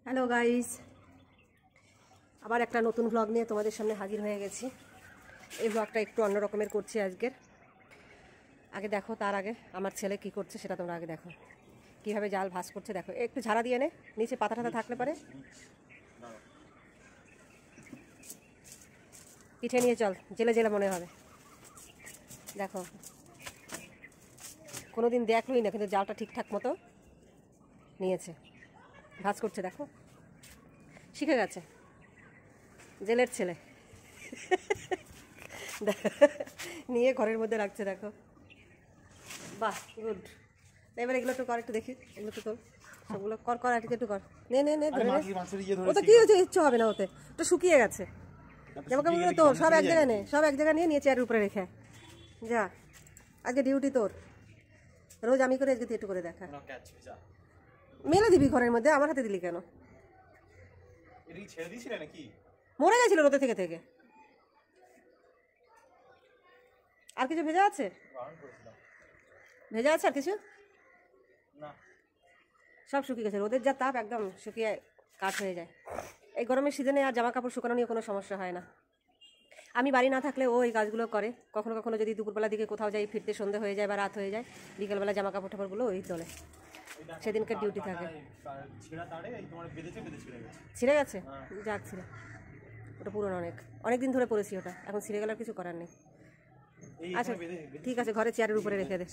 Hello guys, আবার একটা নতুন ব্লগ নিয়ে তোমাদের সামনে হাজির হয়ে গেছি। এই ব্লগটা একটু অন্য রকমের করছি আজকের। আগে দেখো, তার আগে আমার ছেলে কি করছে সেটা তোমরা আগে দেখো। কিভাবে জাল ভাঁজ করছে দেখো। একটু ঝাড়া দিয়ে নে, নিচে পাতা টাতা থাকলে পারে। পিঠে নিয়ে চল, জেলে জেলে মনে হবে। দেখো, কোনোদিন দেখলই না, কিন্তু জালটা ঠিকঠাক মতো নিয়েছে, ভাঁজ করছে। দেখো, শিখে গেছে, জেলের ছেলে। নিয়ে ঘরের মধ্যে রাখছে। দেখো, বাহ, গুড। এবার এগুলো একটু কর, একটু দেখি। এগুলো একটু তোল, সবগুলো কর কর, আর একটু কর। নে নে নে, ওটা কি হয়েছে? ইচ্ছা হবে না, ওতে ওটা শুকিয়ে গেছে। জামা কাপড়গুলো তোর সব এক জায়গায় নে, সব এক জায়গায় নিয়ে নিয়ে চেয়ারের উপরে রেখে যা। আজকে ডিউটি তোর, রোজ আমি করে, আজকে তুই একটু করে দেখা। মেলে দিবি ঘরের মধ্যে, আমার হাতে দিলি কেন? মরে গেছিল রোদে থেকে থেকে। আর কিছু ভেজা আছে? ভেজা আছে আর কিছু? সব শুকিয়ে গেছে, রোদের যা তাপ, একদম শুকিয়ে কাঠ হয়ে যায়। এই গরমের সিজনে আর জামা কাপড় শুকানো নিয়ে কোনো সমস্যা হয় না। আমি বাড়ি না থাকলে ও এই কাজগুলো করে। কখনো কখনো যদি দুপুরবেলা দিকে কোথাও যাই, ফিরতে সন্ধে হয়ে যায় বা রাত হয়ে যায়, বিকেলবেলা জামা কাপড় টাপড়গুলো ওই তোলে। সেদিনকার ডিউটি থাকে। ছিঁড়ে গেছে? যাক, ছিঁড়ে, ওটা পুরনো, অনেক দিন ধরে পড়েছি ওটা, এখন ছিঁড়ে গেলে আর কিছু করার নেই। আচ্ছা ঠিক আছে, ঘরে চেয়ারের উপরে রেখে দে।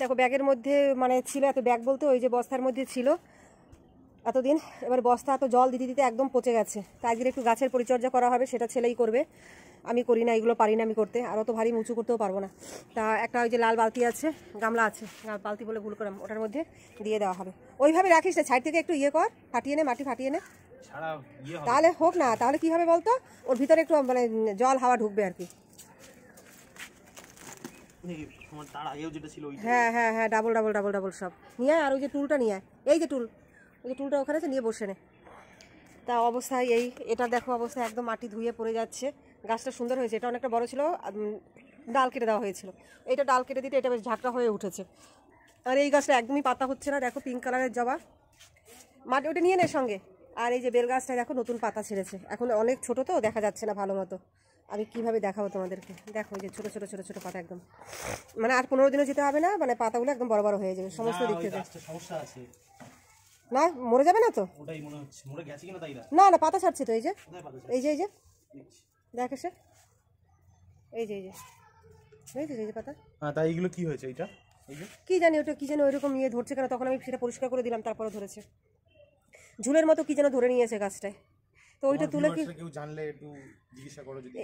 দেখো, ব্যাগের মধ্যে মানে ছিল, এত ব্যাগ বলতে ওই যে বস্তার মধ্যে ছিল এতদিন। এবার বস্তা এত জল দিতে দিতে একদম পচে গেছে। তাই একদিন একটু গাছের পরিচর্যা করা হবে, সেটা ছেলেই করবে, আমি করি না, এগুলো পারি না আমি করতে। আর অত ভারী উঁচু করতেও পারবো না। তা একটা ওই যে লাল বালতি আছে, গামলা আছে, বালতি বলে ভুল করলাম, ওটার মধ্যে দিয়ে দেওয়া হবে। ওইভাবে রাখিস না, সাইড থেকে একটু ইয়ে কর, ফাটিয়ে নে, মাটি ফাটিয়ে নে, তাহলে হোক না। তাহলে কি হবে বলতো, ওর ভিতরে একটু মানে জল হাওয়া ঢুকবে আর কি। হ্যাঁ হ্যাঁ হ্যাঁ, ডাবল ডাবল ডাবল ডাবল সব নিয়ে। আর ওই যে টুলটা নিয়ে, এই যে টুল, ওই যে টুলটা ওখানে আছে, নিয়ে বসে নে। তা অবস্থায় এই, এটা দেখো অবস্থায় একদম মাটি ধুয়ে পড়ে যাচ্ছে। গাছটা সুন্দর হয়েছে, এটা অনেকটা বড় ছিল, ডাল কেটে দেওয়া হয়েছিল। এইটা ডাল কেটে দিতে এটা বেশ ঝাঁকড়া হয়ে উঠেছে। আর এই গাছটা একদমই পাতা হচ্ছে না, দেখো পিঙ্ক কালারের জবা। মাটি ওটা নিয়ে নে সঙ্গে। আর এই যে বেল গাছটা দেখো নতুন পাতা ছেড়েছে, এখন অনেক ছোট তো দেখা যাচ্ছে না ভালো মতো। আমি কিভাবে দেখাবো তোমাদেরকে, দেখো যে ছোট ছোট ছোট ছোট পাতা, একদম মানে আর 15 দিনও যেতে হবে না, মানে পাতাগুলো একদম বড় বড় হয়ে যাবে সমস্ত দিক থেকে। না, মরে যাবে না তো? না না, পাতা ছাড়ছে তো, এই যে এই যে এই যে দেখ এসে, এই যে এই যে এই যে পাতা। তাই এগুলো কি হয়েছে? এটা কি জানি, ওটা কি জানি ওইরকম নিয়ে ধরছে কেন, তখন আমি সেটা পরিষ্কার করে দিলাম, তারপরে ধরেছে ঝুলের মতো কি যেন ধরে নিয়েছে গাছটায়। তো ওইটা তুলে কি কেউ জানলে একটু জিজ্ঞাসা করো যদি।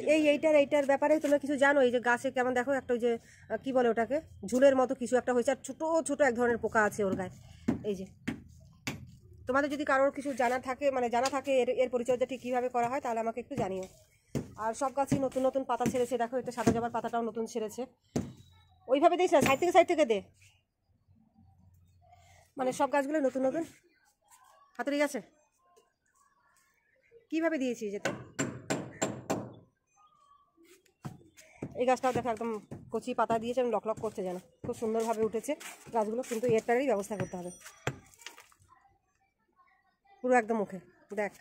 এইটার ব্যাপারে তোমরা কিছু জানো? এই যে গাছে কেমন দেখো একটা ওই যে কি বলে ওটাকে, ঝুলের মতো কিছু একটা হয়েছে, আর ছোট ছোট এক ধরনের পোকা আছে ওর গায়ে। এই যে তোমাদের যদি কারোর কিছু জানা থাকে, মানে জানা থাকে এর পরিচর্যা ঠিক কীভাবে করা হয়, তাহলে আমাকে একটু জানিও। আর সব গাছই নতুন নতুন পাতা ছেড়েছে, দেখো এটা সাদা জবার পাতাটাও নতুন ছেড়েছে। ওইভাবে দিস না, সাইড থেকে দে, মানে সব গাছগুলো নতুন নতুন। হাতুড়ি গেছে কীভাবে দিয়েছি যেতে। এই গাছটাও দেখো একদম কচি পাতা দিয়েছে, লক লক করছে যেন, খুব সুন্দরভাবে উঠেছে গাছগুলো, কিন্তু এরটারই ব্যবস্থা করতে হবে পুরো একদম মুখে। দেখ,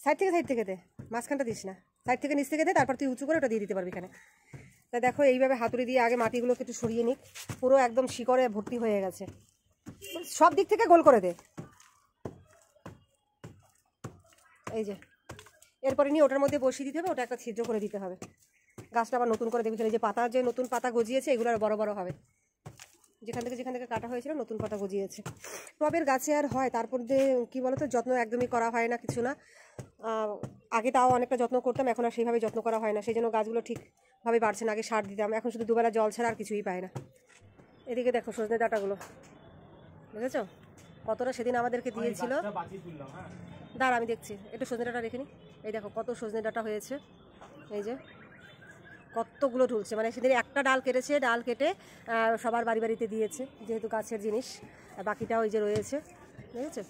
সাইড থেকে দে, মাঝখানটা দিস না, সাইড থেকে নিচ থেকে দে, তারপর তুই উঁচু করে ওটা দিয়ে দিতে পারবি এখানে। তা দেখো এইভাবে হাতুড়ি দিয়ে আগে মাটিগুলোকে একটু সরিয়ে নিক, পুরো একদম শিকড়ে ভর্তি হয়ে গেছে, সব দিক থেকে গোল করে দে। এই যে এরপরে নিয়ে ওটার মধ্যে বসিয়ে দিতে হবে, ওটা একটা ছিদ্র করে দিতে হবে। গাছটা আবার নতুন করে দেখবি, যে পাতা, যে নতুন পাতা গজিয়েছে এগুলো আর বড় বড় হবে, যেখান থেকে কাটা হয়েছিল নতুন পাতা গজিয়েছে। টবের গাছে আর হয়, তারপর দিয়ে কী বলতো, যত্ন একদমই করা হয় না, কিছু না। আগে তাও অনেকটা যত্ন করতাম, এখন আর সেইভাবে যত্ন করা হয় না, সেই জন্য গাছগুলো ঠিকভাবে বাড়ছে না। আগে সার দিতাম, এখন শুধু দুবেলা জল ছাড়া আর কিছুই পায় না। এদিকে দেখো সজনে ডাঁটাগুলো, বুঝেছ কতটা সেদিন আমাদেরকে দিয়েছিল। দাঁড়া আমি দেখছি, একটু সজনে ডাঁটা রেখে নি। এই দেখো কত সজনে ডাঁটা হয়েছে, এই যে কতগুলো ঢুলছে, মানে সেদিন একটা ডাল কেটেছে, ডাল কেটে সবার বাড়িতে দিয়েছে, যেহেতু গাছের জিনিস। বাকিটা ওই যে রয়েছে, বুঝেছো,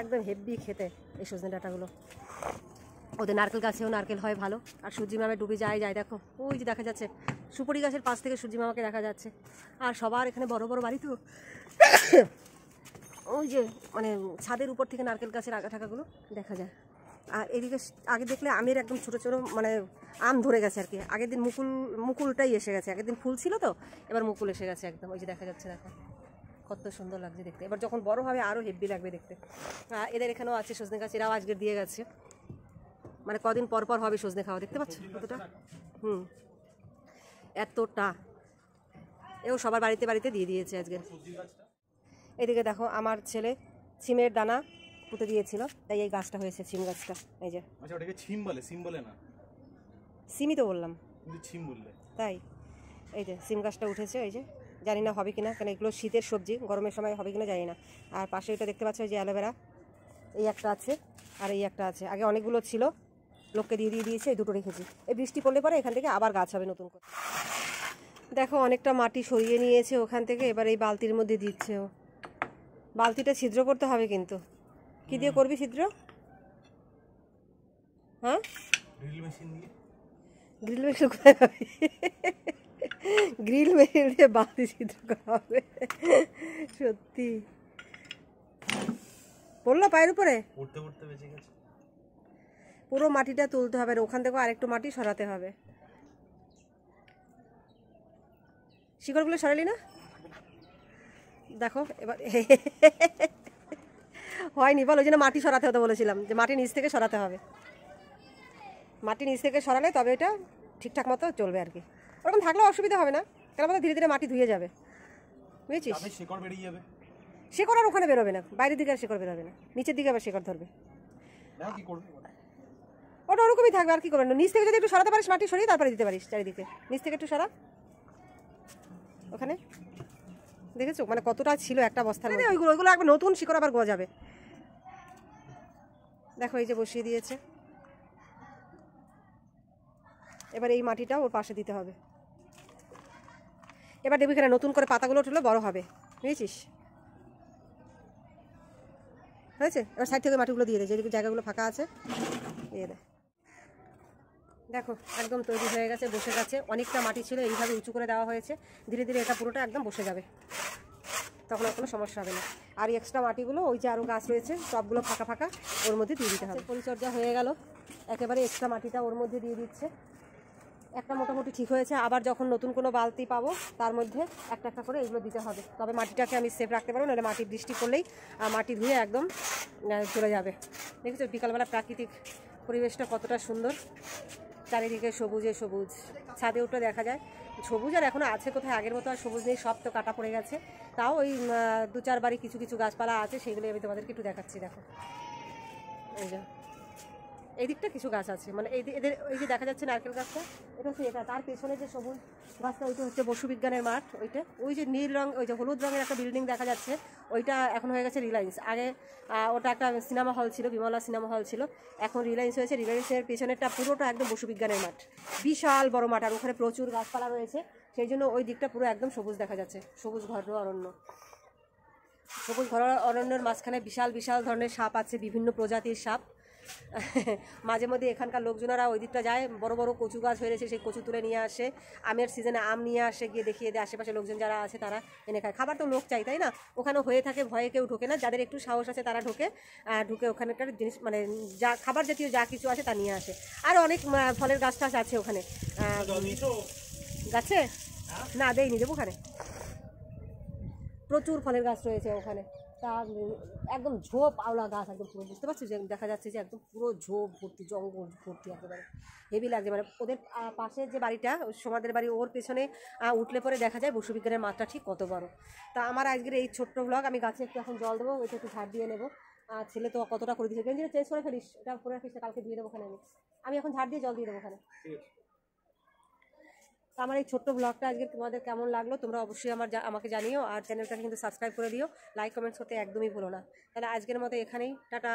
একদম হেভি খেতে এই সজনে ডাঁটাগুলো। ওদের নারকেল গাছেও নারকেল হয় ভালো। আর সূর্যি মামা ডুবে যায় দেখো, ওই যে দেখা যাচ্ছে সুপুরি গাছের পাশ থেকে সূর্যি মামাকে দেখা যাচ্ছে। আর সবার এখানে বড় বড় বাড়ি তো, ওই যে মানে ছাদের উপর থেকে নারকেল গাছের আগা ঠাকাগুলো দেখা যায়। আর এদিকে আগে দেখলে আমের একদম ছোটো ছোটো মানে আম ধরে গেছে আর কি। আগের দিন মুকুলটাই এসে গেছে, আগের দিন ফুল ছিল তো, এবার মুকুল এসে গেছে একদম। ওই যে দেখা যাচ্ছে, দেখো কত সুন্দর লাগছে দেখতে। এবার যখন বড় হবে আরও হেভি লাগবে দেখতে। এদের এখানেও আছে সজনে গাছ, এরাও আজকে দিয়ে গেছে। মানে কদিন পর পর হবে সজনে খাওয়া, দেখতে পাচ্ছ কতটা। এতটা এও সবার বাড়িতে বাড়িতে দিয়ে দিয়েছে আজকে। এদিকে দেখো আমার ছেলে সিমের দানা পুঁতে দিয়েছিল, তাই এই গাছটা হয়েছে সিম গাছটা। এই যে আচ্ছা, ওটাকে ছিম বলে, সিম বলে না? সিমই তো বললাম, কিন্তু ছিম বললে তাই। এই যে সিম গাছটা উঠেছে, এই যে জানি না হবে কিনা, কারণ এগুলো শীতের সবজি, গরমের সময় হবে কিনা জানি না। আর পাশে এটা দেখতে পাচ্ছ, এই যে অ্যালোভেরা, এই একটা আছে আর এই একটা আছে। আগে অনেকগুলো ছিল, লোককে দিয়ে দিয়েছে, এই দুটো রেখেছি। এই বৃষ্টি পড়লে পরে এখান থেকে আবার গাছ হবে নতুন করে। দেখো অনেকটা মাটি সরিয়ে নিয়েছে ওখান থেকে, এবার এই বালতির মধ্যে দিচ্ছে ও। বালতিটা ছিদ্র করতে হবে কিন্তু। কি দিয়ে করবি ছিদ্র? হ্যাঁ, ড্রিল মেশিন দিয়ে। গ্রিল মেশিন কোথায় হবে? গ্রিল মেশিন দিয়ে বালতি ছিদ্র করা হবে? সত্যি পড়লো পায়ের উপরে, উঠতে উঠতে বেঁচে গেছে। পুরো মাটিটা তুলতে হবে, ওখান থেকে আরেকটু মাটি সরাতে হবে। শিকড়গুলো সরালি না? দেখো এবার হয়নি বল, ওই জন্য মাটি সরাতে হতে বলেছিলাম, যে মাটি নিচ থেকে সরাতে হবে। মাটি নিচ থেকে সরালে তবে এটা ঠিকঠাক মতো চলবে আর কি। ওরকম থাকলেও অসুবিধা হবে না, কেন বলতো ধীরে ধীরে মাটি ধুয়ে যাবে, বুঝেছিস? শিকড় বেরিয়ে যাবে। শিকড় আর ওখানে বেরোবে না, বাইরের দিকে আর শিকড় বেরোবে না, নিচের দিকে আবার শিকড় ধরবে। কি করবে ওটা ওরকমই থাকবে, আর কি করবেন। নিচ থেকে যদি একটু সরাতে পারিস, মাটি সরিয়ে তারপরে দিতে পারিস চারিদিকে। নিচ থেকে একটু সরা, ওখানে দেখেছো মানে কতটা ছিল একটা বস্তার মধ্যে। ওইগুলো ওইগুলো একবার নতুন শিকড় আবার গজাবে। দেখো এই যে বসিয়ে দিয়েছে, এবার এই মাটিটা ওর পাশে দিতে হবে। এবার দেখবি এখানে নতুন করে পাতাগুলো উঠলে বড় হবে, বুঝেছিস? হয়েছে? এবার সাইড থেকে মাটিগুলো দিয়ে দে, যেদিকে জায়গাগুলো ফাঁকা আছে দিয়ে দে। দেখো একদম তৈরি হয়ে গেছে, বসে গেছে। অনেকটা মাটি ছিল, এইভাবে উঁচু করে দেওয়া হয়েছে। ধীরে ধীরে এটা পুরোটা একদম বসে যাবে, তখন আর কোনো সমস্যা হবে না। আর এই এক্সট্রা মাটিগুলো ওই যে আরও গাছ রয়েছে সবগুলো ফাঁকা ফাঁকা ওর মধ্যে দিয়ে দিতে হবে। পরিচর্যা হয়ে গেল, একেবারে এক্সট্রা মাটিটা ওর মধ্যে দিয়ে দিচ্ছে। একটা মোটামুটি ঠিক হয়েছে। আবার যখন নতুন কোনো বালতি পাবো তার মধ্যে একটা একটা করে এগুলো দিতে হবে, তবে মাটিটাকে আমি সেফ রাখতে পারবো, নাহলে মাটির বৃষ্টি পড়লেই মাটি ধুয়ে একদম চলে যাবে। দেখেছো বিকালবেলা প্রাকৃতিক পরিবেশটা কতটা সুন্দর, চারিদিকে সবুজে সবুজ। ছাদে উঠে দেখা যায় সবুজ, আর এখনও আছে কোথায়, আগের মতো আর সবুজ নেই, সব তো কাটা পড়ে গেছে। তাও ওই 2-4 বাড়ি কিছু কিছু গাছপালা আছে, সেগুলো আমি তোমাদেরকে একটু দেখাচ্ছি। দেখো এই যে এই দিকটা কিছু গাছ আছে, মানে এদের ওই যে দেখা যাচ্ছে নারকেল গাছটা, এটা হচ্ছে এটা। তার পেছনে যে সবুজ গাছটা, ওইটা হচ্ছে বসু বিজ্ঞানের মাঠ। ওইটা ওই যে নীল রং, ওই যে হলুদ রঙের একটা বিল্ডিং দেখা যাচ্ছে, ওইটা এখন হয়ে গেছে রিলায়েন্স। আগে ওটা একটা সিনেমা হল ছিল, বিমলা সিনেমা হল ছিল, এখন রিলায়েন্স হয়েছে। রিলায়েন্সের পেছনেরটা পুরোটা একদম বসু বিজ্ঞানের মাঠ, বিশাল বড় মাঠ, আর ওখানে প্রচুর গাছপালা রয়েছে, সেই জন্য ওই দিকটা পুরো একদম সবুজ দেখা যাচ্ছে, সবুজ ঘর অরণ্য। সবুজ ঘর অরণ্যের মাঝখানে বিশাল বিশাল ধরনের সাপ আছে, বিভিন্ন প্রজাতির সাপ। মাঝে মধ্যে এখানকার লোকজনেরা ওই দিকটা যায়, বড় বড় কচু গাছ হয়েছে, সেই কচু তুলে নিয়ে আসে, আমের সিজনে আম নিয়ে আসে, গিয়ে দেখিয়ে দেয়। আশেপাশে লোকজন যারা আছে তারা এনে খায়। খাবার তো লোক চাই, তাই না? ওখানে হয়ে থাকে, ভয়ে কেউ ঢোকে না, যাদের একটু সাহস আছে তারা ঢোকে, ঢুকে ওখানকার জিনিস মানে যা খাবার জাতীয় যা কিছু আছে তা নিয়ে আসে। আর অনেক ফলের গাছ টাছ আছে ওখানে। গাছে না দেয়নি, দেবো ওখানে প্রচুর ফলের গাছ রয়েছে ওখানে। তা একদম ঝোপ আওলা গাছ, একদম পুরো বুঝতে পারছি যে দেখা যাচ্ছে যে একদম পুরো ঝোপ ভর্তি, জঙ্গল ভর্তি, একেবারে হেভি লাগছে। মানে ওদের পাশের যে বাড়িটা, সমাদের বাড়ি, ওর পেছনে উঠলে পরে দেখা যায় বসু বিজ্ঞানের মাঠটা ঠিক কত বড়। তা আমার আজকের এই ছোট্ট ব্লগ, আমি গাছে একটু এখন জল দেবো, ওইটা একটু ঝাড় দিয়ে নেবো। আর ছেলে তো কতটা করে দিয়েছে, গেঞ্জিটা চেঞ্জ করে ফেলিস, এটা করে রাখিস, কালকে ধুয়ে দেবো ওখানে। আমি এখন ঝাড় দিয়ে জল দিয়ে দেবো ওখানে। আমার এই ছোট্ট ব্লগটা আজকে তোমাদের কেমন লাগলো তোমরা অবশ্যই আমাকে জানিও। আর চ্যানেলটাকে কিন্তু সাবস্ক্রাইব করে দিও, লাইক কমেন্টস করতে একদমই ভুলো না। তাহলে আজকের মতো এখানেই, টাটা।